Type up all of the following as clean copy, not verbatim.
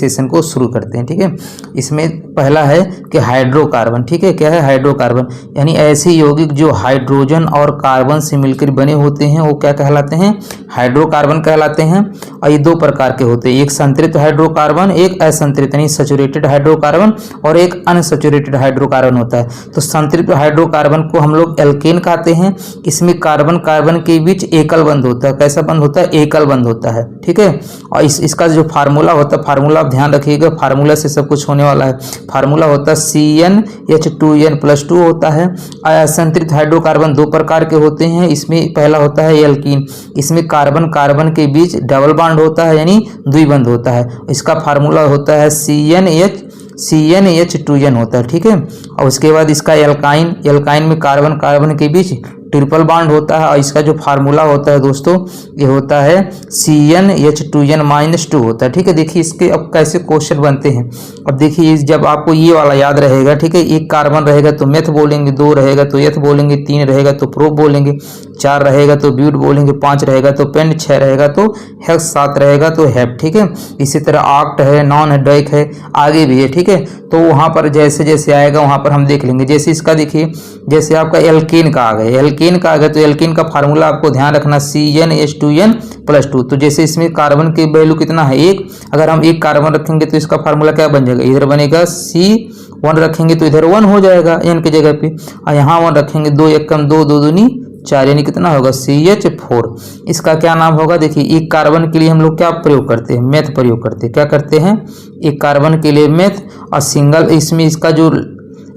Session को शुरू करते हैं। ठीक है, इसमें पहला है कि हाइड्रोकार्बन। ठीक है, क्या है हाइड्रोकार्बन, यानी ऐसे यौगिक जो हाइड्रोजन और कार्बन से मिलकर बने होते हैं वो क्या कहलाते हैं, हाइड्रोकार्बन कहलाते हैं। और ये दो प्रकार के होते हैं, एक संतृप्त हाइड्रोकार्बन, एक असंतृप्त यानी सैचुरेटेड हाइड्रोकार्बन, और एक अनसैचुरेटेड हाइड्रोकार्बन होता है। तो संतृप्त हाइड्रोकार्बन को हम लोग एल्केन कहते हैं। इसमें कार्बन कार्बन के बीच एकल बंध होता है। कैसा बंध होता है, एकल बंध होता है। ठीक है, और इसका जो फार्मूला होता है, फार्मूला आप ध्यान रखिएगा, फार्मूला से सब कुछ होने वाला है। फार्मूला होता है CnH2n+2 होता है। असंतृप्त हाइड्रोकार्बन दो प्रकार के होते हैं, इसमें पहला होता है एल्कीन, इसमें कार्बन कार्बन के बीच डबल बॉन्ड होता है यानी द्विबंध होता है। इसका फार्मूला होता है CnH2n होता है। ठीक है, और उसके बाद इसका एल्काइन, एल्काइन में कार्बन कार्बन के बीच ट्रिपल बॉन्ड होता है, और इसका जो फार्मूला होता है दोस्तों ये होता है CnH2n-2 होता है। ठीक है, देखिए इसके अब कैसे क्वेश्चन बनते हैं। अब देखिए जब आपको ये वाला याद रहेगा, ठीक है, एक कार्बन रहेगा तो मेथ बोलेंगे, 2 रहेगा तो एथ बोलेंगे, 3 रहेगा तो प्रोप बोलेंगे, 4 रहेगा तो ब्यूट बोलेंगे, 5 रहेगा तो पेंट, 6 रहेगा तो हेक्स, 7 रहेगा तो हेप। ठीक है, इसी तरह ऑक्ट है, नॉन है, डाइक है, आगे भी है। ठीक है, तो वहाँ पर जैसे जैसे आएगा वहाँ पर हम देख लेंगे। जैसे इसका देखिए, जैसे आपका एल्केन का आ गया, एल्केन का आ गया तो एल्केन का फार्मूला आपको ध्यान रखना CnH2n+2। तो जैसे इसमें कार्बन की वैल्यू कितना है 1, अगर हम 1 कार्बन रखेंगे तो इसका फार्मूला क्या बन जाएगा, इधर बनेगा C1 रखेंगे तो इधर 1 हो जाएगा n की जगह पे, और यहाँ 1 रखेंगे, 2 1 कम 2, 2 दूनी 4 यानी कितना होगा CH4। इसका क्या नाम होगा, देखिए एक कार्बन के लिए हम लोग क्या प्रयोग करते हैं, मेथ प्रयोग करते हैं। क्या करते हैं, एक कार्बन के लिए मेथ, और सिंगल इसमें इसका जो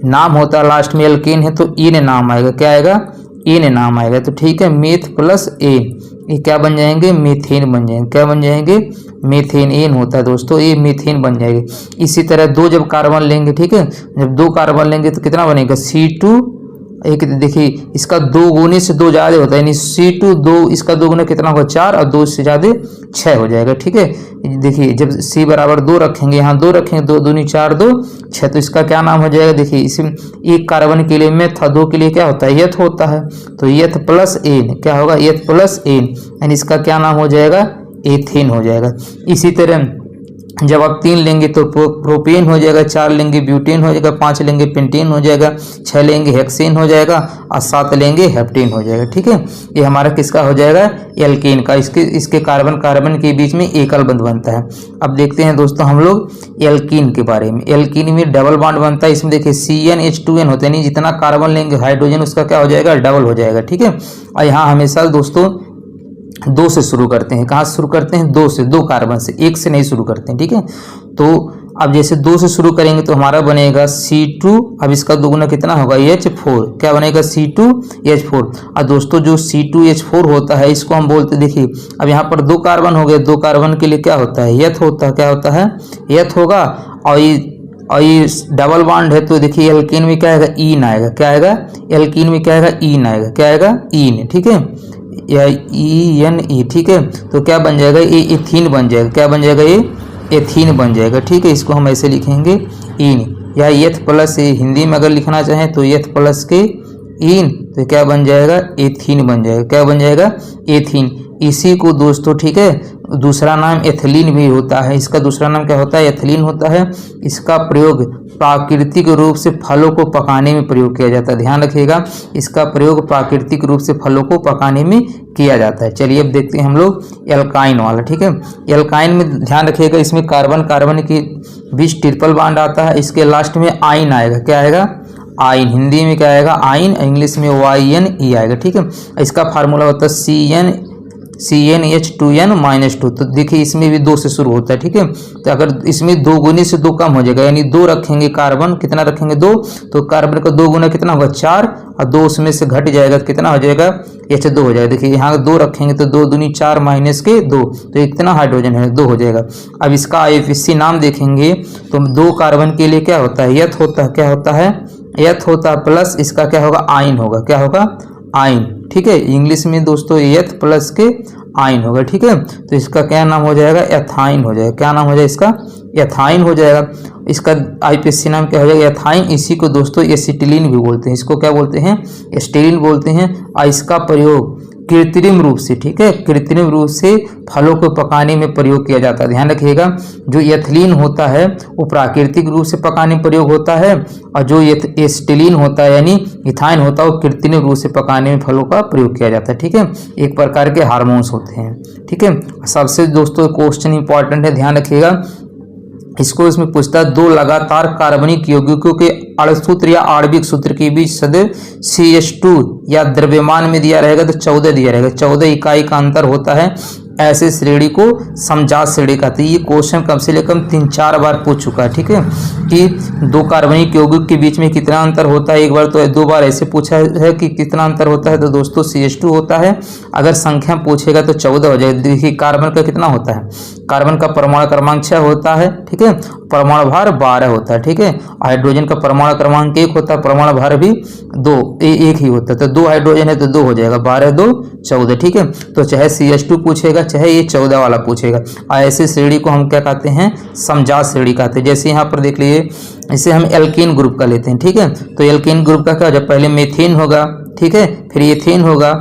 नाम होता है लास्ट में एल्केन है तो इन नाम आएगा, क्या आएगा, इन नाम आएगा। तो ठीक है, मेथ प्लस एन, ये क्या बन जाएंगे, मीथेन बन जाएंगे। क्या बन जाएंगे, मीथेन, एन होता है दोस्तों, ये मीथेन बन जाएंगे। इसी तरह 2 जब कार्बन लेंगे, ठीक है, जब 2 कार्बन लेंगे तो कितना बनेगा C2, एक देखिए इसका 2 गुने से 2 ज़्यादा होता है, यानी C2 2, इसका 2 गुना कितना होगा 4, और 2 से ज़्यादा 6 हो जाएगा। ठीक है, देखिए जब C बराबर 2 रखेंगे, यहाँ 2 रखेंगे, 2 दूनी 4, 2 6, तो इसका क्या नाम हो जाएगा, देखिए इसमें एक कार्बन के लिए मेथ, 2 के लिए क्या होता है, एथ होता है, तो एथ प्लस एन क्या होगा, एथ प्लस एन, यानी इसका क्या नाम हो जाएगा, एथेन हो जाएगा। इसी तरह जब आप 3 लेंगे तो प्रोपेन हो जाएगा, 4 लेंगे ब्यूटेन हो जाएगा, 5 लेंगे पेंटेन हो जाएगा, 6 लेंगे हेक्सेन हो जाएगा, और 7 लेंगे हेप्टेन हो जाएगा। ठीक है, ये हमारा किसका हो जाएगा, एल्केन का। इसके कार्बन कार्बन के बीच में एकल बंध बनता है। अब देखते हैं दोस्तों हम लोग एल्कीन के बारे में। एल्कीन में डबल बॉन्ड बनता है, इसमें देखिए CnH2n होता है, यानी जितना कार्बन लेंगे हाइड्रोजन उसका क्या हो जाएगा, डबल हो जाएगा। ठीक है, और यहाँ हमेशा दोस्तों 2 से शुरू करते हैं। कहाँ से शुरू करते हैं, 2 से, 2 कार्बन से, 1 से नहीं शुरू करते हैं। ठीक है, तो अब जैसे 2 से शुरू करेंगे तो हमारा बनेगा C2, अब इसका 2 गुना कितना होगा H4, क्या बनेगा C2H4। और दोस्तों जो C2H4 होता है इसको हम बोलते, देखिए अब यहाँ पर 2 कार्बन हो गए, 2 कार्बन के लिए क्या होता है, एथ होता है, क्या होता है, एथ होगा, और ये डबल बॉन्ड है तो देखिए एल्कीन में क्या आएगा, ईन आएगा, क्या आएगा, एल्कीन में क्या आएगा, ईन आएगा, क्या आएगा, ईन। ठीक है, या ENE। ठीक है, तो क्या बन जाएगा, ये एथीन बन जाएगा, क्या बन जाएगा, ये एथीन बन जाएगा। ठीक है, इसको हम ऐसे लिखेंगे इन, या एथ प्लस, हिंदी में अगर लिखना चाहें तो एथ प्लस के इन, तो क्या बन जाएगा, एथीन बन जाएगा, क्या बन जाएगा, एथीन। इसी को दोस्तों, ठीक है, दूसरा नाम एथिलीन भी होता है, इसका दूसरा नाम क्या होता है, एथिलीन होता है। इसका प्रयोग प्राकृतिक रूप से फलों को पकाने में प्रयोग किया जाता है, ध्यान रखिएगा, इसका प्रयोग प्राकृतिक रूप से फलों को पकाने में किया जाता है। चलिए अब देखते हैं हम लोग एल्काइन वाला। ठीक है, एल्काइन में ध्यान रखिएगा, इसमें कार्बन कार्बन के बीच ट्रिपल बॉन्ड आता है, इसके लास्ट में आइन आएगा, क्या आएगा, आइन, हिंदी में क्या आएगा, आइन, इंग्लिश में YNE आएगा। ठीक है, इसका फार्मूला होता है CnH2n-2। तो देखिए इसमें भी 2 से शुरू होता है। ठीक है, तो अगर इसमें 2 गुने से 2 कम हो जाएगा, यानी 2 रखेंगे कार्बन, कितना रखेंगे 2, तो कार्बन का 2 गुना कितना होगा 4, और 2 उसमें से घट जाएगा तो कितना हो जाएगा, H2 हो जाएगा। देखिए यहाँ 2 रखेंगे तो 2 दूनी 4 माइनस के 2, तो कितना हाइड्रोजन है, 2 हो जाएगा। अब इसका IUPAC नाम देखेंगे तो 2 कार्बन के लिए क्या होता है, एथ होता है, क्या होता है, एथ होता है, प्लस इसका क्या होगा, आइन होगा, क्या होगा, आइन। ठीक है, इंग्लिश में दोस्तों एथ प्लस के आइन होगा। ठीक है, तो इसका क्या नाम हो जाएगा, एथाइन हो जाएगा, क्या नाम हो जाएगा इसका, एथाइन हो जाएगा। इसका IUPAC नाम क्या हो जाएगा, एथाइन। इसी को दोस्तों एसिटिलीन भी बोलते हैं, इसको क्या बोलते हैं, एसिटिलीन बोलते हैं। और इसका प्रयोग कृत्रिम रूप से, ठीक है, कृत्रिम रूप से फलों को पकाने में प्रयोग किया जाता है। ध्यान रखिएगा, जो एथिलीन होता है वो प्राकृतिक रूप से पकाने में प्रयोग होता है, और जो एसिटिलीन होता है यानी इथाइन होता है वो कृत्रिम रूप से पकाने में फलों का प्रयोग किया जाता है। ठीक है, एक प्रकार के हार्मोन्स होते हैं। ठीक है, सबसे दोस्तों क्वेश्चन इंपॉर्टेंट है, ध्यान रखिएगा इसको। इसमें पूछता है दो लगातार कार्बनिक यौगिकों के अणुसूत्र या आणविक सूत्र के बीच सदैव CH2 या द्रव्यमान में दिया रहेगा तो 14 दिया रहेगा, 14 इकाई का अंतर होता है, ऐसे श्रेणी को समजात श्रेणी कहते हैं। ये क्वेश्चन कम से कम 3-4 बार पूछ चुका है। ठीक है, कि दो कार्बनिक यौगिक के बीच में कितना अंतर होता है, एक बार तो 2 बार ऐसे पूछा है कि कितना अंतर होता है, तो दोस्तों CH2 होता है। अगर संख्या पूछेगा तो 14 हो जाएगा। देखिए कार्बन का कितना होता है, कार्बन का परमाणु क्रमांक 6 होता है। ठीक है, परमाणु भार 12 होता है। ठीक है, हाइड्रोजन का परमाणु क्रमांक 1 होता है, परमाणु भार भी 2 एक ही होता है, तो 2 हाइड्रोजन है तो 2 हो जाएगा, 12 2 14। ठीक है, तो चाहे CH2 पूछेगा चाहे ये 14 वाला पूछेगा, ऐसे श्रेणी को हम क्या कहते हैं, समजात श्रेणी कहते हैं। जैसे यहाँ पर देख लीजिए, इसे हम एल्केन ग्रुप का लेते हैं। ठीक है, तो एल्केन ग्रुप का क्या, जब पहले मेथेन होगा, ठीक है, फिर एथेन होगा,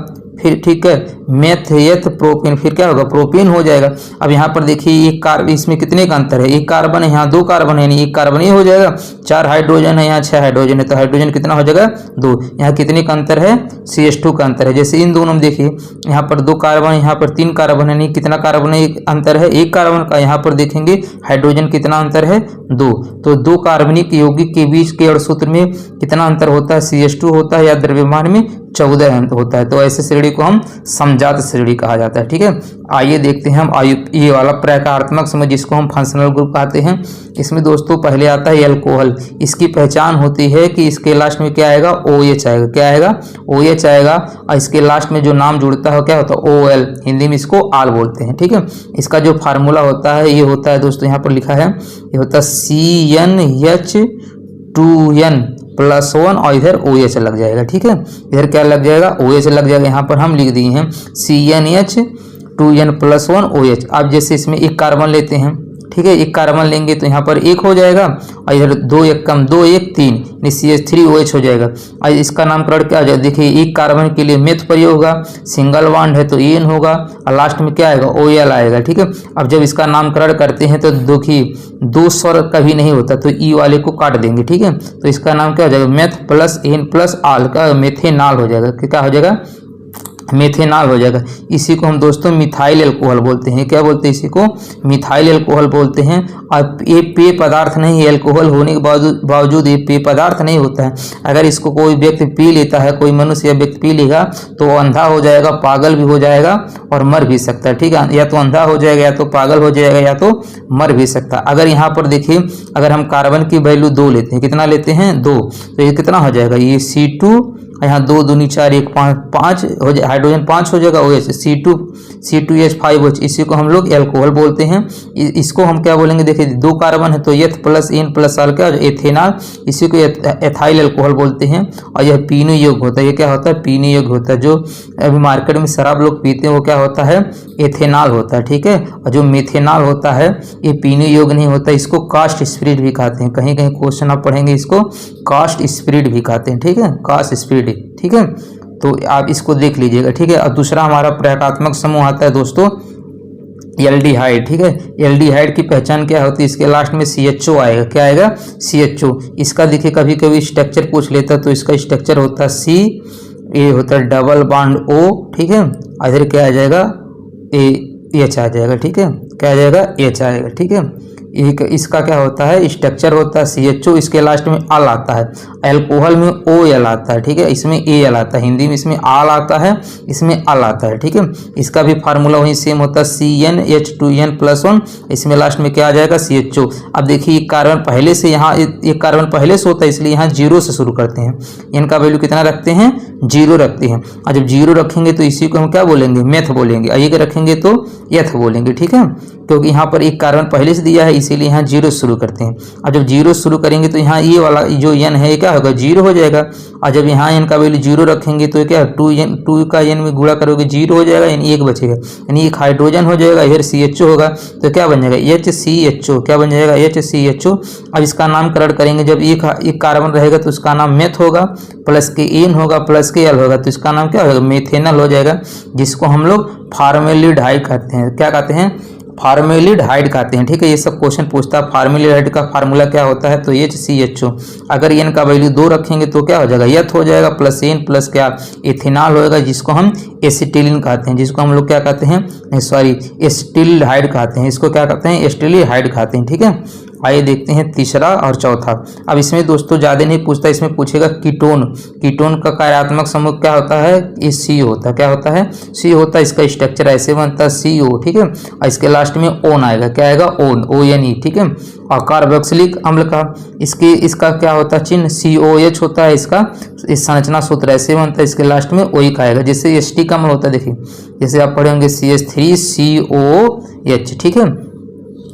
फिर ठीक है मेथ एथ प्रोपेन, फिर क्या होगा प्रोपेन हो जाएगा। अब यहाँ पर देखिए एक कार्बन, इसमें कितने का अंतर है, एक कार्बन है यहाँ 2 कार्बन है, एक कार्बन ही हो जाएगा, 4 हाइड्रोजन है यहाँ 6 हाइड्रोजन है, तो हाइड्रोजन कितना हो जाएगा 2। यहाँ कितने का अंतर है, CH2 का अंतर है। जैसे इन दोनों में देखिए, यहाँ पर 2 कार्बन, यहाँ पर 3 कार्बन है, नहीं कितना कार्बन है, एक अंतर है 1 कार्बन का। यहाँ पर देखेंगे हाइड्रोजन कितना अंतर है 2, तो 2 कार्बनिक यौगिक के बीच के अणुसूत्र में कितना अंतर होता है, CH2 होता है, या द्रव्यमान में 14 होता है, तो ऐसे श्रेणी को हम समजात श्रेणी कहा जाता है। ठीक है, आइए देखते हैं हम ये वाला प्रकारात्मक समूह जिसको हम फंक्शनल ग्रुप कहते हैं। इसमें दोस्तों पहले आता है एल्कोहल। इसकी पहचान होती है कि इसके लास्ट में क्या आएगा, OH आएगा। क्या आएगा, OH आएगा, और इसके लास्ट में जो नाम जुड़ता है क्या होता है, OL, हिंदी में इसको आल बोलते हैं। ठीक है, इसका जो फार्मूला होता है ये होता है दोस्तों, यहाँ पर लिखा है, ये होता है CnH2n+1 और इधर OH लग जाएगा। ठीक है, इधर क्या लग जाएगा, OH लग जाएगा। यहाँ पर हम लिख दिए हैं CnH2n+1 OH। अब जैसे इसमें एक कार्बन लेते हैं, ठीक है, एक कार्बन लेंगे तो यहाँ पर 1 हो जाएगा, और इधर 2 1 कम 2 1 3 CH3OH हो जाएगा। और इसका नामकरण क्या हो जाएगा, देखिए एक कार्बन के लिए मेथ प्रयोग होगा, सिंगल बॉन्ड है तो एन होगा, और लास्ट में क्या आएगा, OL आएगा। ठीक है, अब जब इसका नामकरण करते हैं तो देखिए 2 स्वर कभी नहीं होता, तो ई वाले को काट देंगे। ठीक है, तो इसका नाम क्या हो जाएगा, मेथ प्लस एन प्लस आल का मेथेनॉल हो जाएगा। क्या हो जाएगा, मेथेनॉल हो जाएगा। इसी को हम दोस्तों मिथाइल एल्कोहल बोलते हैं। क्या बोलते हैं, इसी को मिथाइल एल्कोहल बोलते हैं। और ये पेय पदार्थ नहीं है, एल्कोहल होने के बावजूद ये पेय पदार्थ नहीं होता है। अगर इसको कोई व्यक्ति पी लेता है, कोई मनुष्य या व्यक्ति पी लेगा तो वो अंधा हो जाएगा, पागल भी हो जाएगा और मर भी सकता है। ठीक है, या तो अंधा हो जाएगा, या तो पागल हो जाएगा, या तो मर भी सकता है। अगर यहाँ पर देखिए, अगर हम कार्बन की वैल्यू 2 लेते हैं, कितना लेते हैं 2, तो ये कितना हो जाएगा, ये C2, यहाँ 2 दूनी 4 1 5 हो जाए, हाइड्रोजन 5 हो जाएगा, OH C2H5OH, इसी को हम लोग एल्कोहल बोलते हैं। इसको हम क्या बोलेंगे, देखिए 2 कार्बन है तो एथ प्लस एन प्लस आल क्या, एथेनॉल, इसी को एथाइल एल्कोहल बोलते हैं। और यह पीने योग्य होता है, ये क्या होता है, पीने योग्य होता है। जो अभी मार्केट में शराब लोग पीते हैं वो क्या होता है, एथेनॉल होता है। ठीक है, और जो मेथेनॉल होता है ये पीने योग्य नहीं होता, इसको कास्ट स्पिरिट भी कहते हैं। कहीं कहीं क्वेश्चन आप पढ़ेंगे, इसको कास्ट स्पिरिट भी कहते हैं। ठीक है, कास्ट स्पिरिट। ठीक है, तो आप इसको देख लीजिएगा। ठीक है, और दूसरा हमारा प्रकारात्मक समूह आता है दोस्तों एल्डिहाइड। ठीक है, एल्डिहाइड की पहचान क्या होती है, इसके लास्ट में CHO आएगा। क्या आएगा, CHO। इसका देखिए कभी कभी स्ट्रक्चर पूछ लेता तो इसका स्ट्रक्चर होता है C, ये होता है डबल बॉन्ड O। ठीक है, इधर क्या आ जाएगा, H आ जाएगा। ठीक है, क्या आ जाएगा, H आएगा। ठीक है, एक इसका क्या होता है, स्ट्रक्चर होता है CHO, इसके लास्ट में आल आता है। एल्कोहल में OL आता है। ठीक है, इसमें AL आता है, हिंदी में इसमें आल आता है, इसमें आल आता है। ठीक है, इसका भी फार्मूला वही सेम होता है CnH2n+1, इसमें लास्ट में क्या आ जाएगा, CHO। अब देखिए कार्बन पहले से, यहाँ एक कार्बन पहले से होता है इसलिए यहाँ 0 से शुरू करते हैं। इनका वैल्यू कितना रखते हैं, 0 रखते हैं। और जब 0 रखेंगे तो इसी को हम क्या बोलेंगे, मेथ बोलेंगे, और ये रखेंगे तो एथ बोलेंगे। ठीक है, क्योंकि यहाँ पर एक कार्बन पहले से दिया है, इसीलिए यहाँ 0 शुरू करते हैं। अब जब 0 शुरू करेंगे तो यहाँ ये वाला जो n है ये क्या होगा, 0 हो जाएगा। और जब यहाँ n का वैल्यू 0 रखेंगे तो क्या 2 का n में गुणा करोगे 0 हो जाएगा, यानी 1 बचेगा, यानी एक हाइड्रोजन हो जाएगा, इधर CHO होगा तो क्या बन जाएगा HCHO, क्या बन जाएगा HCHO। अब इसका नामकरण करेंगे, जब एक कार्बन रहेगा तो उसका नाम मेथ होगा, प्लस के एन होगा, प्लस के एल होगा, तो इसका नाम क्या होगा, मेथेनल हो जाएगा, जिसको हम लोग फॉर्मेल्डिहाइड कहते हैं। क्या कहते हैं, फॉर्मेल्डिहाइड कहते हैं। ठीक है, ये सब क्वेश्चन पूछता है। फॉर्मेल्डिहाइड का फार्मूला क्या होता है, तो HCHO। अगर एन का वैल्यू 2 रखेंगे तो क्या हो जाएगा, एथ हो जाएगा, प्लस एन प्लस क्या इथेनॉल होगा, जिसको हम एसिटिलीन कहते हैं, जिसको हम लोग क्या कहते हैं, सॉरी एसिटिल्डिहाइड कहते हैं, इसको क्या कहते हैं, एसिटिल्डिहाइड कहते हैं। ठीक है, आइए देखते हैं तीसरा और चौथा। अब इसमें दोस्तों ज़्यादा नहीं पूछता, इसमें पूछेगा कीटोन। कीटोन का कार्यात्मक समूह क्या होता है, ये C होता है। क्या होता है, C होता है। इसका स्ट्रक्चर ऐसे बनता है CO। ठीक है, और इसके लास्ट में ओन आएगा, क्या आएगा, ओन, ONE। ठीक है, और कार्बोक्सिलिक अम्ल का इसका क्या होता है, चिन्ह COH होता है। इसका इस संरचना सूत्र ऐसे बनता है, इसके लास्ट में OH आएगा। जैसे एस्टिक अम्ल होता है, देखिए जैसे आप पढ़ेंगे CH3COH। ठीक है,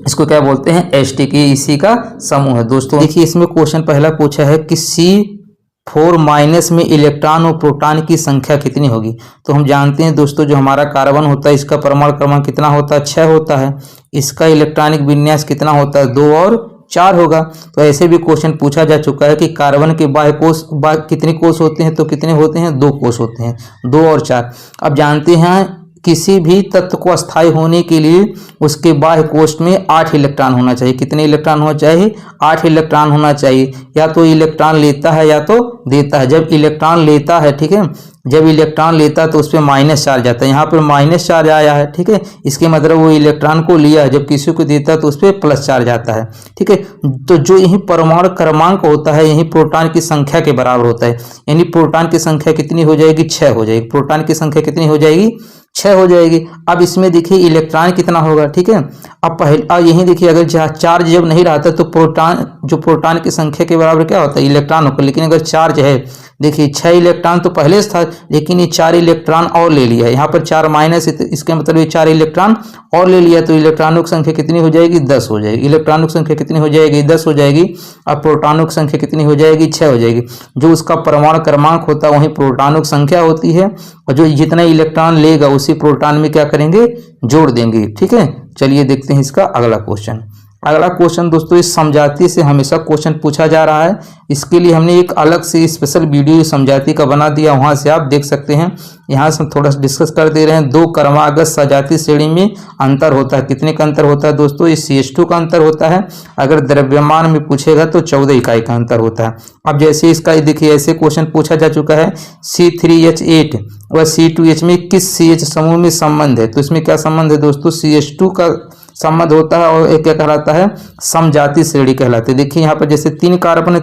इसको क्या बोलते हैं, एस्टिक, ये इसी का समूह है। दोस्तों देखिए इसमें क्वेश्चन पहला पूछा है कि C4- में इलेक्ट्रॉन और प्रोटॉन की संख्या कितनी होगी। तो हम जानते हैं दोस्तों, जो हमारा कार्बन होता है इसका परमाणु क्रमांक कितना होता है, 6 होता है। इसका इलेक्ट्रॉनिक विन्यास कितना होता है, 2 और 4 होगा। तो ऐसे भी क्वेश्चन पूछा जा चुका है कि कार्बन के बाह्य कोश कितने कोश होते हैं, तो कितने होते हैं, 2 कोश होते हैं, 2 और 4। अब जानते हैं किसी भी तत्व को अस्थायी होने के लिए उसके बाह्य कोश में 8 इलेक्ट्रॉन होना चाहिए। कितने इलेक्ट्रॉन होना चाहिए, 8 इलेक्ट्रॉन होना चाहिए। या तो इलेक्ट्रॉन लेता है या तो देता है। जब इलेक्ट्रॉन लेता है, ठीक है, जब इलेक्ट्रॉन लेता है तो उस पर माइनस चार्ज आता है। यहाँ पर माइनस चार्ज आया है, ठीक है, इसके मतलब वो इलेक्ट्रॉन को लिया है। जब किसी को देता है तो उस पर प्लस चार्ज आता है। ठीक है, तो जो यही परमाणु क्रमांक होता है यही प्रोटॉन की संख्या के बराबर होता है। यानी प्रोटॉन की संख्या कितनी हो जाएगी, 6 हो जाएगी। प्रोटॉन की संख्या कितनी हो जाएगी, 6 हो जाएगी। अब इसमें देखिए इलेक्ट्रॉन कितना होगा, ठीक है। अब यही देखिए, अगर चार्ज जब नहीं रहता तो प्रोटॉन की संख्या के बराबर क्या होता है, इलेक्ट्रॉन होगा। लेकिन अगर चार्ज है, देखिए 6 इलेक्ट्रॉन तो पहले से था, लेकिन ये 4 इलेक्ट्रॉन और ले लिया है। यहाँ पर 4 माइनस, इसके मतलब ये 4 इलेक्ट्रॉन और ले लिया, तो इलेक्ट्रॉनों की संख्या कितनी हो जाएगी, 10 हो जाएगी। इलेक्ट्रॉनों की संख्या कितनी हो जाएगी, 10 हो जाएगी। अब प्रोटॉनों की संख्या कितनी हो जाएगी, 6 हो जाएगी। जो उसका परमाणु क्रमांक होता है वही प्रोटॉनों की संख्या होती है, और जो जितना इलेक्ट्रॉन लेगा उसी प्रोटॉन में क्या करेंगे, जोड़ देंगे। ठीक है, चलिए देखते हैं इसका अगला क्वेश्चन। अगला क्वेश्चन दोस्तों, इस समझाती से हमेशा क्वेश्चन पूछा जा रहा है। इसके लिए हमने एक अलग से स्पेशल वीडियो समझाती का बना दिया, वहां से आप देख सकते हैं। यहाँ से हम थोड़ा सा डिस्कस कर दे रहे हैं। 2 क्रमागत सजातीय श्रेणी में अंतर होता है। कितने का अंतर होता है दोस्तों, इस CH2 का अंतर होता है। अगर द्रव्यमान में पूछेगा तो 14 इकाई का अंतर होता है। अब जैसे इसका देखिए, ऐसे क्वेश्चन पूछा जा चुका है, C3H8 व C2H में किस CH समूह में संबंध है। तो इसमें क्या संबंध है दोस्तों, CH2 का संबंध होता है, और एक क्या कहलाता है, समजातीय श्रेणी कहलाती है। देखिए यहाँ पर जैसे 3 कार्बन है,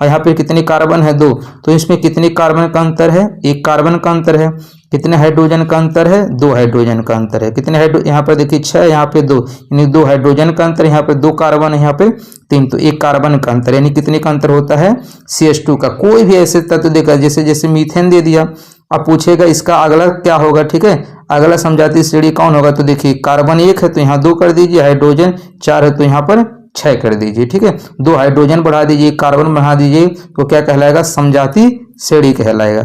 और यहाँ पे कितने कार्बन है, 2, तो इसमें कितने कार्बन का अंतर है, 1 कार्बन का अंतर है। कितने हाइड्रोजन का अंतर है, 2 हाइड्रोजन का अंतर है। कितने यहाँ पर देखिए 6, यहाँ पे 2, यानी 2 हाइड्रोजन का अंतर। यहाँ पे 2 कार्बन है, यहाँ पे 3, तो 1 कार्बन का अंतर, यानी कितने का अंतर होता है, CH2 का। कोई भी ऐसे तत्व देगा, जैसे मीथेन दे दिया, अब पूछेगा इसका अगला क्या होगा। ठीक है, अगला समजातीय श्रेणी कौन होगा, तो देखिए कार्बन 1 है तो यहाँ 2 कर दीजिए, हाइड्रोजन 4 है तो यहाँ पर 6 कर दीजिए। ठीक है, 2 हाइड्रोजन बढ़ा दीजिए, कार्बन बढ़ा दीजिए, तो क्या कहलाएगा, समजातीय श्रेणी कहलाएगा।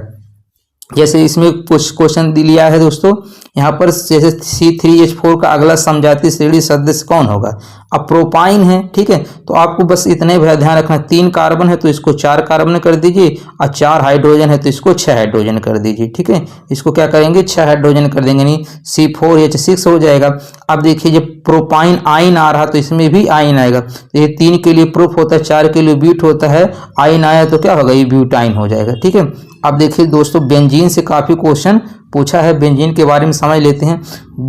जैसे इसमें कुछ क्वेश्चन लिया है दोस्तों, यहाँ पर जैसे C3H4 का अगला समजातीय श्रेणी सदस्य कौन होगा। अब प्रोपाइन है, ठीक है, तो आपको बस इतने ध्यान रखना, 3 कार्बन है तो इसको 4 कार्बन कर दीजिए, और 4 हाइड्रोजन है तो इसको 6 हाइड्रोजन कर दीजिए। ठीक है, इसको क्या करेंगे, 6 हाइड्रोजन कर देंगे, यानी C4H6 हो जाएगा। अब देखिए जब प्रोपाइन आइन आ रहा तो इसमें भी आइन आएगा। तो ये 3 के लिए प्रूफ होता है, 4 के लिए ब्यूट होता है, आइन आया तो क्या होगा, ये ब्यूटाइन हो जाएगा। ठीक है, अब देखिए दोस्तों, बेंजीन से काफी क्वेश्चन पूछा है। बेंजीन के बारे में समझ लेते हैं।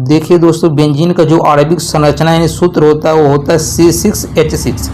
देखिए दोस्तों, बेंजीन का जो आणविक संरचना यानी सूत्र होता है वो होता है C6H6।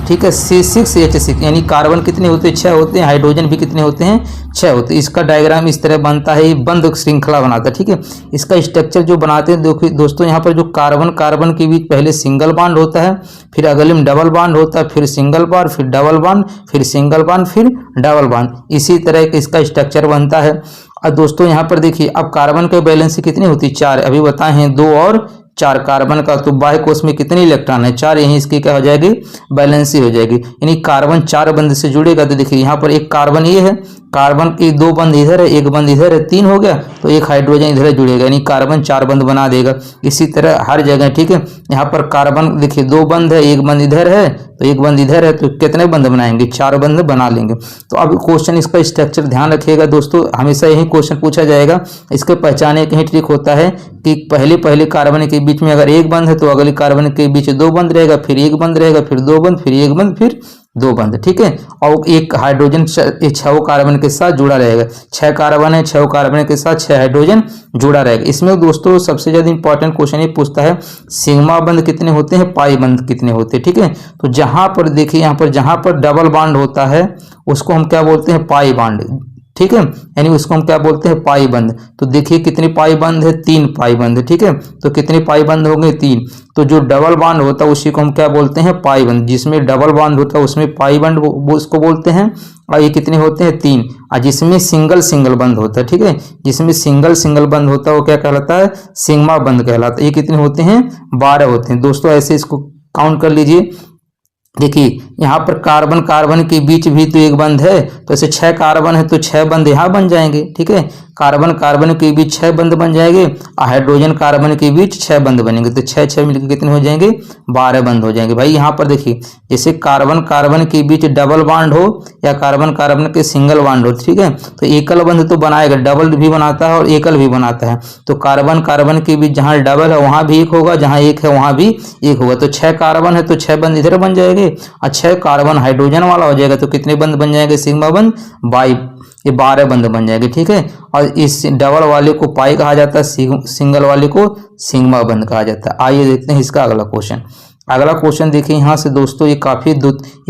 ठीक है, C6H6, यानी कार्बन कितने होते हैं, 6 होते हैं, हाइड्रोजन भी कितने होते हैं, 6 होते हैं। इसका डायग्राम इस तरह बनता है, ये बंद श्रृंखला बनाता है। ठीक है, इसका स्ट्रक्चर जो बनाते हैं, देखिए दोस्तों, यहाँ पर जो कार्बन के बीच पहले सिंगल बॉन्ड होता है, फिर अगले में डबल बॉन्ड होता है, फिर सिंगल बॉन्ड, फिर डबल बॉन्ड, फिर सिंगल बॉन्ड, फिर डबल बॉन्ड। इसी तरह का इसका स्ट्रक्चर बनता है। और दोस्तों यहाँ पर देखिए, अब कार्बन के वैलेंसी कितनी होती है, 4, अभी बताए हैं 2 और 4 कार्बन का, तो बाह्य कोश में कितने इलेक्ट्रॉन है 4, यहीं इसकी क्या हो जाएगी बैलेंस ही हो जाएगी। यानी कार्बन 4 बंध से जुड़ेगा तो देखिए यहाँ पर एक कार्बन ये है, कार्बन के 2 बंध इधर है, 1 बंध इधर है, 3 हो गया, तो एक हाइड्रोजन इधर जुड़ेगा, यानी कार्बन 4 बंध बना देगा। इसी तरह हर जगह, ठीक है, यहाँ पर कार्बन देखिए 2 बंध है, 1 बंध इधर है, तो 1 बंध इधर है, तो कितने बंध बनाएंगे 4 बंध बना लेंगे। तो अब क्वेश्चन इसका स्ट्रक्चर ध्यान रखिएगा दोस्तों, हमेशा यही क्वेश्चन पूछा जाएगा। इसके पहचाने के ही ट्रिक होता है कि पहले कार्बन के बीच में अगर 1 बंध है तो अगले कार्बन के बीच 2 बंध रहेगा, फिर 1 बंध रहेगा, फिर 2 बंध, फिर 1 बंध, फिर 2 बंध, ठीक है। और एक हाइड्रोजन 6 कार्बन के साथ जुड़ा रहेगा, 6 कार्बन है, 6 कार्बन के साथ 6 हाइड्रोजन जुड़ा रहेगा। इसमें दोस्तों सबसे ज्यादा इंपॉर्टेंट क्वेश्चन ये पूछता है सिग्मा बंध कितने होते हैं, पाई बंध कितने होते हैं, ठीक है। तो जहां पर देखिए, यहाँ पर जहां पर डबल बॉन्ड होता है उसको हम क्या बोलते हैं पाई बॉन्ड, ठीक है, यानी उसको हम क्या बोलते हैं पाई बंध। तो देखिए कितने पाई बंध है 3 पाई बंध, ठीक है, तो कितने पाई बंध हो गए 3। तो जो डबल बॉन्ड होता है उसी को हम क्या बोलते हैं पाई बंध, जिसमें डबल बॉन्ड होता है उसमें पाई बंध उसको बोलते हैं। और ये कितने होते हैं 3, और जिसमें सिंगल बंध होता है, ठीक है, जिसमें सिंगल बंध होता है वो क्या कहलाता है सिग्मा बंध कहलाता है। ये कितने होते हैं 12 होते हैं दोस्तों, ऐसे इसको काउंट कर लीजिए। देखिए यहाँ पर कार्बन के बीच भी तो 1 बंध है, तो ऐसे 6 कार्बन है तो 6 बंध यहाँ बन जाएंगे, ठीक है, कार्बन के बीच 6 बंध बन जाएंगे, और हाइड्रोजन कार्बन के बीच 6 बंध बनेंगे, तो 6 मिलकर कितने हो जाएंगे 12 बंध हो जाएंगे। भाई यहाँ पर देखिए जैसे कार्बन के बीच डबल बॉन्ड हो या कार्बन के सिंगल बॉन्ड हो, ठीक है, तो एकल बंध तो बनाएगा, डबल भी बनाता है और एकल भी बनाता है। तो कार्बन के बीच जहाँ डबल है वहां भी 1 होगा, जहाँ 1 है वहां भी 1 होगा, तो 6 कार्बन है तो 6 बंध इधर बन जाएंगे, और 6 कार्बन हाइड्रोजन वाला हो जाएगा, तो कितने बंध बन जाएंगे सिग्मा बंध 22, ये 12 बंध बन जाएंगे, ठीक है। और इस डबल वाले को पाई कहा जाता है, सिंगल वाले को सिग्मा बंध कहा जाता है। आइए देखते हैं इसका अगला क्वेश्चन। अगला क्वेश्चन देखिए यहाँ से दोस्तों, ये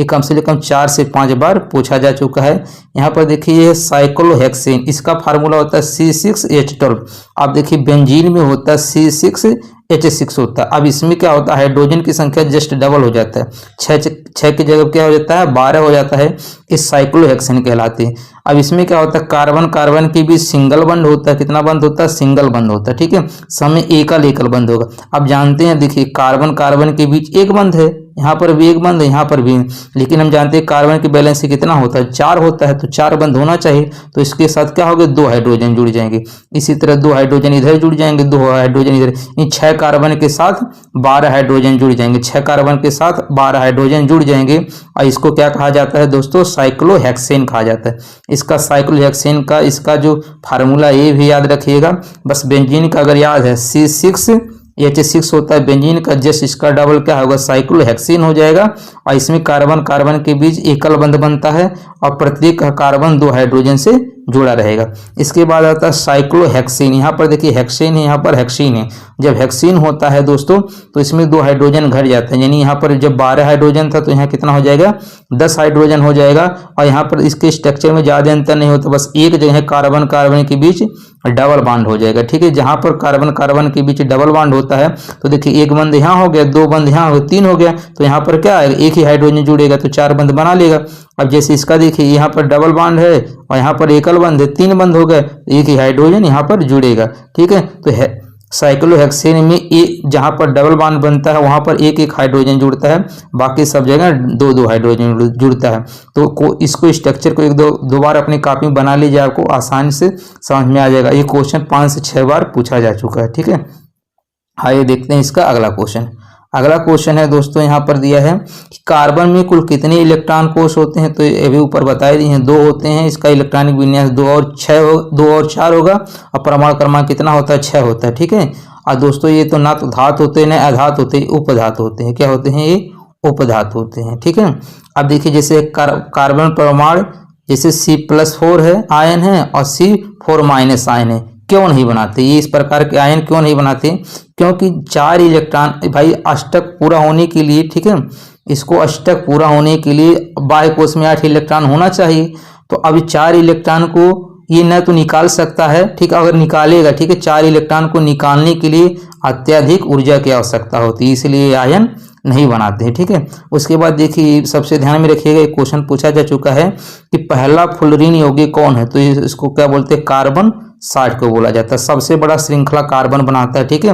कम से कम 4 से 5 बार पूछा जा चुका है। यहाँ पर देखिए ये साइक्लोहेक्सेन, इसका फार्मूला होता है C6H12। आप देखिए बेंजीन में होता है C6H6 होता है। अब इसमें क्या होता है हाइड्रोजन की संख्या जस्ट डबल हो जाता है, 6 की जगह क्या हो जाता है 12 हो जाता है, इस साइक्लोहेक्सेन कहलाते हैं। अब इसमें क्या होता है कार्बन के बीच सिंगल बंध होता है, कितना बंध होता है सिंगल बंध होता है, ठीक है, समय एकल बंध होगा। अब जानते हैं देखिए कार्बन के बीच 1 बंध है, यहाँ पर भी 1 बंध है, यहाँ पर भी, लेकिन हम जानते हैं कार्बन की बैलेंस से कितना होता है 4 होता है, तो 4 बंध होना चाहिए, तो इसके साथ क्या होगा 2 हाइड्रोजन जुड़ जाएंगे। इसी तरह 2 हाइड्रोजन इधर जुड़ जाएंगे, 2 हाइड्रोजन इधर, 6 कार्बन के साथ 12 हाइड्रोजन जुड़ जाएंगे, 6 कार्बन के साथ 12 हाइड्रोजन जुड़ जाएंगे, और इसको क्या कहा जाता है दोस्तों साइक्लोहेक्सेन कहा जाता है। इसका साइक्लोहेक्सेन का इसका जो फार्मूला ये भी याद रखिएगा, बस बेंजीन का अगर याद है C6H6 होता है बेंजीन का, जस्ट इसका डबल क्या होगा साइक्लोहेक्सेन हो जाएगा। और इसमें कार्बन के बीच एकल बंध बनता है, और प्रत्येक कार्बन 2 हाइड्रोजन से जुड़ा रहेगा। इसके बाद आता है साइक्लोहेक्सेन, यहाँ पर देखिए हेक्सेन है, यहाँ पर हेक्सीन है। जब हेक्सीन होता है दोस्तों तो इसमें 2 हाइड्रोजन घट जाते हैं, यानी यहाँ पर जब 12 हाइड्रोजन था तो यहाँ कितना हो जाएगा 10 हाइड्रोजन हो जाएगा। और यहाँ पर इसके स्ट्रक्चर में ज्यादा अंतर नहीं होता, बस एक जगह कार्बन के बीच डबल बॉन्ड हो जाएगा, ठीक है। जहां पर कार्बन के बीच डबल बॉन्ड होता है तो देखिए 1 बंध यहाँ हो गया, 2 बंध यहाँ हो गया, 3 हो गया, तो यहाँ पर क्या आएगा 1 ही हाइड्रोजन जुड़ेगा तो 4 बंध बना लेगा। अब जैसे इसका देखिए यहाँ पर डबल बॉन्ड है और यहाँ पर एकल बंध है, 3 बंध हो गए, 1 ही हाइड्रोजन यहाँ पर जुड़ेगा, ठीक है। तो साइक्लोहेक्सेन में जहां पर डबल बॉन्ड बनता है वहां पर 1 हाइड्रोजन जुड़ता है, बाकी सब जगह 2 हाइड्रोजन जुड़ता है। तो इसको स्ट्रक्चर को 1-2 बार अपनी कॉपी में बना लीजिए, आपको आसानी से समझ में आ जाएगा। ये क्वेश्चन 5 से 6 बार पूछा जा चुका है, ठीक है। आइए देखते हैं इसका अगला क्वेश्चन। अगला क्वेश्चन है दोस्तों यहाँ पर दिया है कि कार्बन में कुल कितने इलेक्ट्रॉन कोष होते हैं, तो ये भी ऊपर बताए दिए हैं 2 होते हैं। इसका इलेक्ट्रॉनिक विन्यास 2 और 4 होगा, और परमाणु क्रमांक कितना होता है 6 होता है, ठीक है। और दोस्तों ये तो ना तो धातु होते हैं ना अधातु होते हैं, उपधातु होते हैं। क्या होते हैं ये उपधातु होते हैं, ठीक है। अब देखिए जैसे कार्बन परमाणु जैसे C+4 है आयन है और C4- आयन है, क्यों नहीं बनाते ये इस प्रकार के आयन क्यों नहीं बनाते, क्योंकि 4 इलेक्ट्रॉन भाई अष्टक पूरा होने के लिए, ठीक है, इसको अष्टक पूरा होने के लिए बाह्य कोश में 8 इलेक्ट्रॉन होना चाहिए। तो अभी 4 इलेक्ट्रॉन को ये न तो निकाल सकता है, ठीक है, अगर निकालेगा, ठीक है, 4 इलेक्ट्रॉन को निकालने के लिए अत्यधिक ऊर्जा की आवश्यकता होती है, इसलिए आयन नहीं बनाते हैं, ठीक है। उसके बाद देखिए सबसे ध्यान में रखिएगा, एक क्वेश्चन पूछा जा चुका है कि पहला फ्लोरीन यौगिक कौन है, तो इसको क्या बोलते हैं कार्बन 60 को बोला जाता है। सबसे बड़ा श्रृंखला कार्बन बनाता है, ठीक है।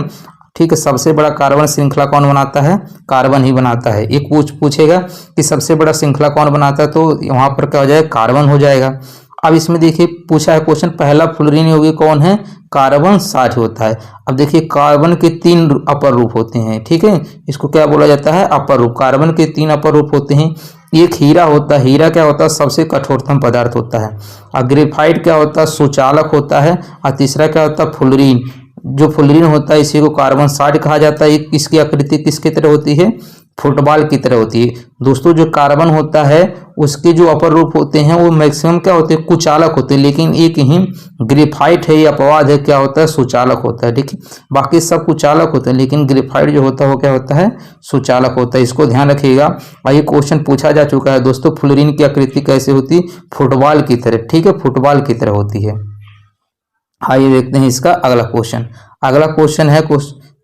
ठीक है, सबसे बड़ा कार्बन श्रृंखला कौन बनाता है? कार्बन ही बनाता है। एक पूछेगा कि सबसे बड़ा श्रृंखला कौन बनाता है, तो वहां पर क्या हो जाएगा? कार्बन हो जाएगा। अब इसमें देखिए पूछा है क्वेश्चन, पहला फ्लोरीन यौगिक कौन है? कार्बन 60 होता है। अब देखिए कार्बन के 3 अपर रूप होते हैं, ठीक है, इसको क्या बोला जाता है? अपर रूप। कार्बन के 3 अपर रूप होते हैं। एक हीरा होता है, हीरा क्या होता है? सबसे कठोरतम पदार्थ होता है। और ग्रेफाइट क्या होता है? सुचालक होता है। और तीसरा क्या होता है? फ्लोरीन। जो फ्लोरीन होता है इसी को कार्बन 60 कहा जाता है। इसकी आकृति किसकी तरह होती है? फुटबॉल की तरह होती है। दोस्तों जो कार्बन होता है उसके जो अपर रूप होते हैं वो मैक्सिमम क्या होते हैं? कुचालक होते हैं, लेकिन एक ही ग्रेफाइट है, ये अपवाद है, क्या होता है? सुचालक होता है, ठीक है। बाकी सब कुचालक होते हैं, लेकिन ग्रेफाइट जो होता है वो क्या होता है? सुचालक होता है। इसको ध्यान रखिएगा। और ये क्वेश्चन पूछा जा चुका है दोस्तों, फ्लोरीन की आकृति कैसे होती है? फुटबॉल की तरह, ठीक है, फुटबॉल की तरह होती है। आइए देखते हैं इसका अगला क्वेश्चन। अगला क्वेश्चन है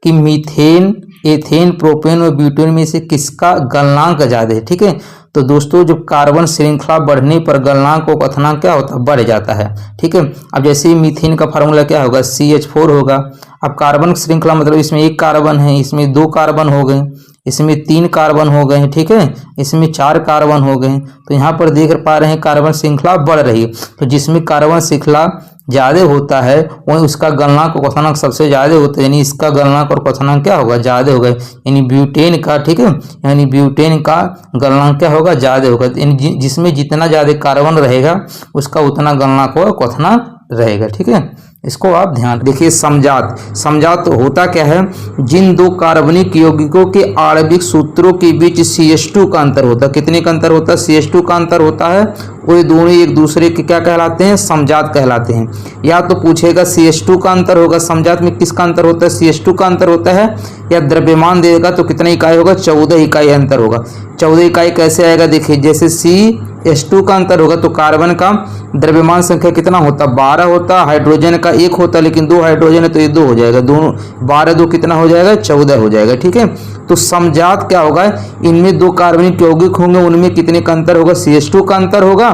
कि मीथेन, एथेन, प्रोपेन और ब्यूटेन में से किसका गलनांक ज्यादा है? ठीक है, तो दोस्तों जब कार्बन श्रृंखला बढ़ने पर गलनांक और क्वथनांक क्या होता है? बढ़ जाता है, ठीक है। अब जैसे मीथेन का फार्मूला क्या होगा? CH4 होगा। अब कार्बन श्रृंखला मतलब इसमें एक कार्बन है, इसमें 2 कार्बन हो गए, इसमें 3 कार्बन हो गए, ठीक है, इसमें 4 कार्बन हो गए। तो यहाँ पर देख पा रहे हैं कार्बन श्रृंखला बढ़ रही है। तो जिसमें कार्बन श्रृंखला ज्यादा होता है वहीं उसका गलनांक और क्वथनांक सबसे ज्यादा होता है, यानी इसका गलनांक और क्वथनांक क्या होगा? ज्यादा होगा। यानी ब्यूटेन का, ठीक है, यानी ब्यूटेन का गलनांक क्या होगा? ज्यादा होगा। यानी जिसमें जितना ज्यादा कार्बन रहेगा उसका उतना गलनांक और क्वथनांक रहेगा, ठीक है। इसको आप ध्यान देखिए। समजात होता क्या है? जिन 2 कार्बनिक यौगिकों के आणविक सूत्रों के बीच CH2 का अंतर होता है। कितने का अंतर होता है? CH2 का अंतर होता है। वो दोनों एक दूसरे के क्या कहलाते हैं? समजात कहलाते हैं। या तो पूछेगा CH2 का अंतर होगा, समजात में किसका अंतर होता है? CH2 का अंतर होता है। या द्रव्यमान देगा तो कितना इकाई होगा? 14 इकाई अंतर होगा। 14 इकाई कैसे आएगा? देखिए जैसे CH2 का अंतर होगा तो कार्बन का द्रव्यमान संख्या कितना होता? 12 होता। हाइड्रोजन का 1 होता, लेकिन 2 हाइड्रोजन है तो ये 2 हो जाएगा। दोनों 12 2 कितना हो जाएगा? 14 हो जाएगा, ठीक है। तो समजात क्या होगा? इनमें 2 कार्बनिक यौगिक होंगे, उनमें कितने का अंतर होगा? CH2 का अंतर होगा।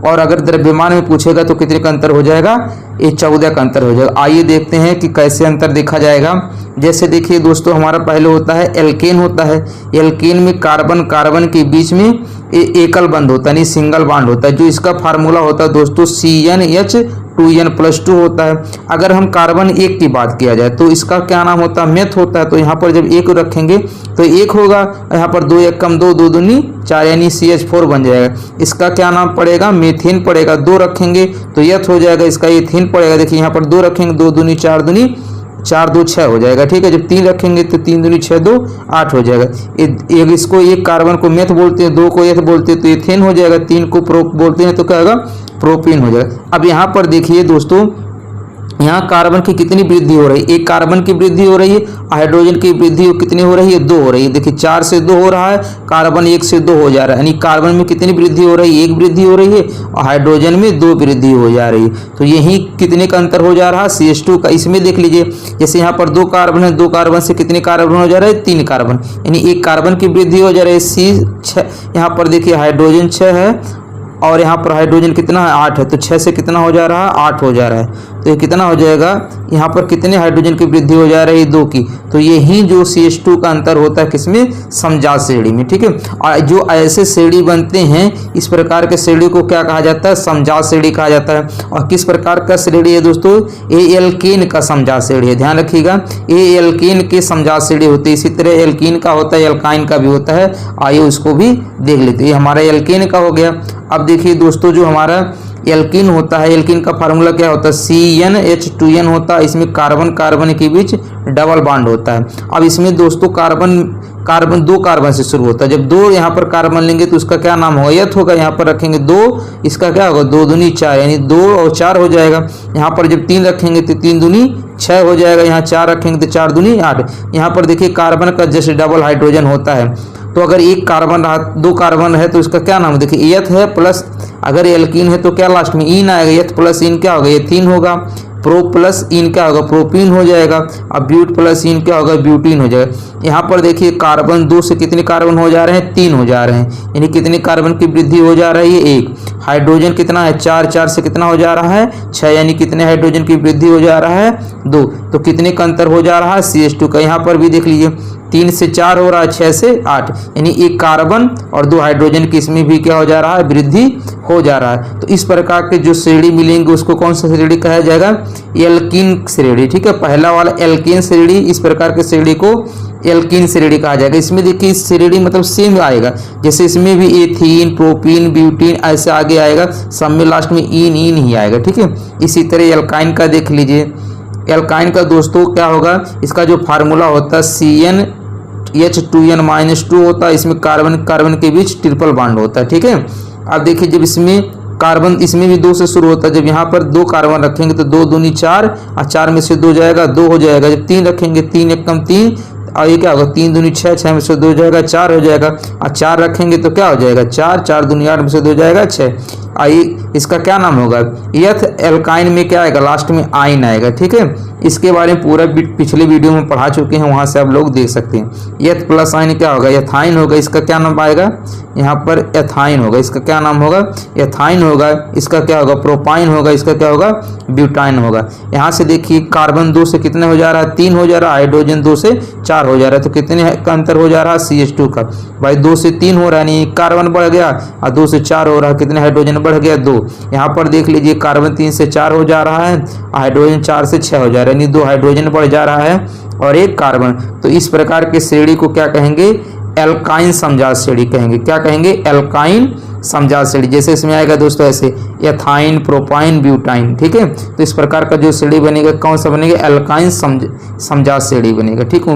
और अगर द्रव्यमान में पूछेगा तो कितने का अंतर हो जाएगा? ये 14 का अंतर हो जाएगा। आइए देखते हैं कि कैसे अंतर देखा जाएगा। जैसे देखिए दोस्तों, हमारा पहले होता है एल्केन होता है। एल्केन में कार्बन कार्बन के बीच में एकल बंध होता है, यानी सिंगल बॉन्ड होता है। जो इसका फार्मूला होता है दोस्तों CnH2n+2 होता है। अगर हम कार्बन 1 की बात किया जाए तो इसका क्या नाम होता है? मेथ होता है। तो यहाँ पर जब 1 रखेंगे तो 1 होगा, यहाँ पर 2 1 कम 2, 2 दूनी 4, यानी CH4 बन जाएगा। इसका क्या नाम पड़ेगा? मीथेन पड़ेगा। 2 रखेंगे तो एथ हो जाएगा, इसका एथेन पड़ेगा। देखिए यहाँ पर 2 रखेंगे, 2 दूनी 4 दूनी 4 2 6 हो जाएगा, ठीक है। जब 3 रखेंगे तो 3 दूनी 6 2 8 हो जाएगा। एक इसको एक कार्बन को मेथ बोलते हैं, 2 को एथ बोलते हैं तो एथेन हो जाएगा, 3 को प्रो बोलते हैं तो क्या होगा? प्रोपेन हो जाएगा। अब यहाँ पर देखिए दोस्तों, यहाँ कार्बन की कितनी वृद्धि हो रही है? एक कार्बन की वृद्धि हो रही है, हाइड्रोजन की वृद्धि कितनी हो रही है? 2 हो रही है। देखिए 4 से 2 हो रहा है, कार्बन 1 से 2 हो जा रहा है, यानी कार्बन में कितनी वृद्धि हो रही है? 1 वृद्धि हो रही है, और हाइड्रोजन में 2 वृद्धि हो जा रही है। तो यही कितने का अंतर हो जा रहा है? CH2 का। इसमें देख लीजिए, जैसे यहाँ पर 2 कार्बन है, 2 कार्बन से कितने कार्बन हो जा रहा है? 3 कार्बन, यानी 1 कार्बन की वृद्धि हो जा रही है। C6, यहाँ पर देखिए हाइड्रोजन 6 है और यहाँ पर हाइड्रोजन कितना है? 8 है। तो 6 से कितना हो जा रहा है? 8 हो जा रहा है। तो ये कितना हो जाएगा? यहाँ पर कितने हाइड्रोजन की वृद्धि हो जा रही है? 2 की। तो यही जो CH2 का अंतर होता है किसमें? समजात श्रेणी में, ठीक है। और जो ऐसे श्रेणी बनते हैं, इस प्रकार के श्रेणी को क्या कहा जाता है? समजात श्रेणी कहा जाता है। और किस प्रकार का श्रेणी है दोस्तों? ये एल्केन का समजात श्रेणी है, ध्यान रखिएगा। ये एल्केन के समजात श्रेणी होती है। इसी तरह एल्कीन का होता है, एल्काइन का भी होता है। आइए उसको भी देख लेते हैं। हमारा एल्केन का हो गया। अब देखिए दोस्तों, जो हमारा एल्कीन होता है, एल्कीन का फार्मूला क्या होता है? CnH2n होता है। इसमें कार्बन कार्बन के बीच डबल बॉन्ड होता है। अब इसमें दोस्तों कार्बन 2 कार्बन से शुरू होता है। जब 2 यहाँ पर कार्बन लेंगे तो उसका क्या नाम होगा? एथ होगा। यहाँ पर रखेंगे 2, इसका क्या होगा? 2 दूनी 4, यानी 2 और 4 हो जाएगा। यहाँ पर जब 3 रखेंगे तो 3 दूनी 6 हो जाएगा। यहाँ 4 रखेंगे तो 4 दूनी 8। यहाँ पर देखिए कार्बन का जैसे डबल हाइड्रोजन होता है, तो अगर 1 कार्बन रहा, 2 कार्बन है तो इसका क्या नाम है? देखिए एथ है प्लस, अगर एल्कीन है तो क्या लास्ट में इन आएगा? एथ प्लस इन क्या होगा? एथीन होगा। प्रो प्लस इन क्या होगा, प्रोपीन हो जाएगा। अब ब्यूट प्लस इन क्या होगा, ब्यूटीन हो जाएगा। यहाँ पर देखिए कार्बन 2 से कितने कार्बन हो जा रहे हैं, 3 हो जा रहे हैं, यानी कितने कार्बन की वृद्धि हो जा रही है, 1। हाइड्रोजन कितना है, 4, 4 से कितना हो जा रहा है, 6, यानी कितने हाइड्रोजन की वृद्धि हो जा रहा है, 2। तो कितने का अंतर हो जा रहा है, CH2 का। यहाँ पर भी देख लीजिए 3 से 4 हो रहा है, 6 से 8, यानी 1 कार्बन और 2 हाइड्रोजन की इसमें भी क्या हो जा रहा है, वृद्धि हो जा रहा है। तो इस प्रकार के जो श्रेणी मिलेंगे उसको कौन सा श्रेणी कहा जाएगा, एल्कीन श्रेणी। ठीक है, पहला वाला एल्कीन श्रेणी, इस प्रकार के श्रेणी को एल्कीन श्रेणी कहा जाएगा। इसमें देखिए श्रेणी मतलब सेम आएगा, जैसे इसमें भी एथीन, प्रोपीन, ब्यूटीन ऐसे आगे आएगा, सब में लास्ट में इन ही आएगा। ठीक है, इसी तरह एल्काइन का देख लीजिए। एल्काइन का दोस्तों क्या होगा, इसका जो फार्मूला होता है CnH2n-2 होता है। इसमें कार्बन कार्बन के बीच ट्रिपल बॉन्ड होता है। ठीक है, अब देखिए जब इसमें कार्बन, इसमें भी 2 से शुरू होता है। जब यहाँ पर 2 कार्बन रखेंगे तो 2 दूनी 4, और 4 में से 2 जाएगा, 2 हो जाएगा। जब 3 रखेंगे, 3 एक कम 3, और ये क्या होगा, 3 दूनी 6, 6 में से 2 जाएगा, 4 हो जाएगा। और 4 रखेंगे तो क्या हो जाएगा, 4, 4 दूनी 8 में से 2 जाएगा, 6। आई इसका क्या नाम होगा, एथ एल्काइन में क्या आएगा, लास्ट में आइन आएगा। ठीक है, इसके बारे में पूरा पिछले वीडियो में पढ़ा चुके हैं, वहां से आप लोग देख सकते हैं। एथ प्लस आइन क्या होगा, एथाइन होगा। इसका क्या नाम आएगा, यहाँ पर एथाइन होगा। इसका क्या नाम होगा, एथाइन होगा। इसका क्या होगा, प्रोपाइन होगा। इसका क्या होगा, ब्यूटाइन होगा। यहाँ से देखिए कार्बन 2 से कितने हो जा रहा है, 3 हो जा रहा है। हाइड्रोजन 2 से 4 हो जा रहा है। तो कितने का अंतर हो जा रहा है, CH2 का। भाई 2 से 3 हो रहा है, नहीं कार्बन बढ़ गया, और 2 से 4 हो रहा है, कितने हाइड्रोजन बढ़ गया, 2। यहाँ पर देख लीजिए कार्बन 3 से 4 हो जा रहा है, हाइड्रोजन 4 से 6 हो जा रहा है, यानी 2 हाइड्रोजन बढ़ जा रहा है और 1 कार्बन। तो इस प्रकार के श्रेणी को क्या कहेंगे, एल्काइन समजात श्रेणी कहेंगे। क्या कहेंगे, एल्काइन समजात श्रेणी। जैसे इसमें आएगा दोस्तों ऐसे एथाइन, प्रोपाइन, ब्यूटाइन। ठीक है, तो इस प्रकार का जो श्रेणी बनेगा, कौन सा बनेगा, एल्काइन समजात श्रेणी बनेगा। ठीक है।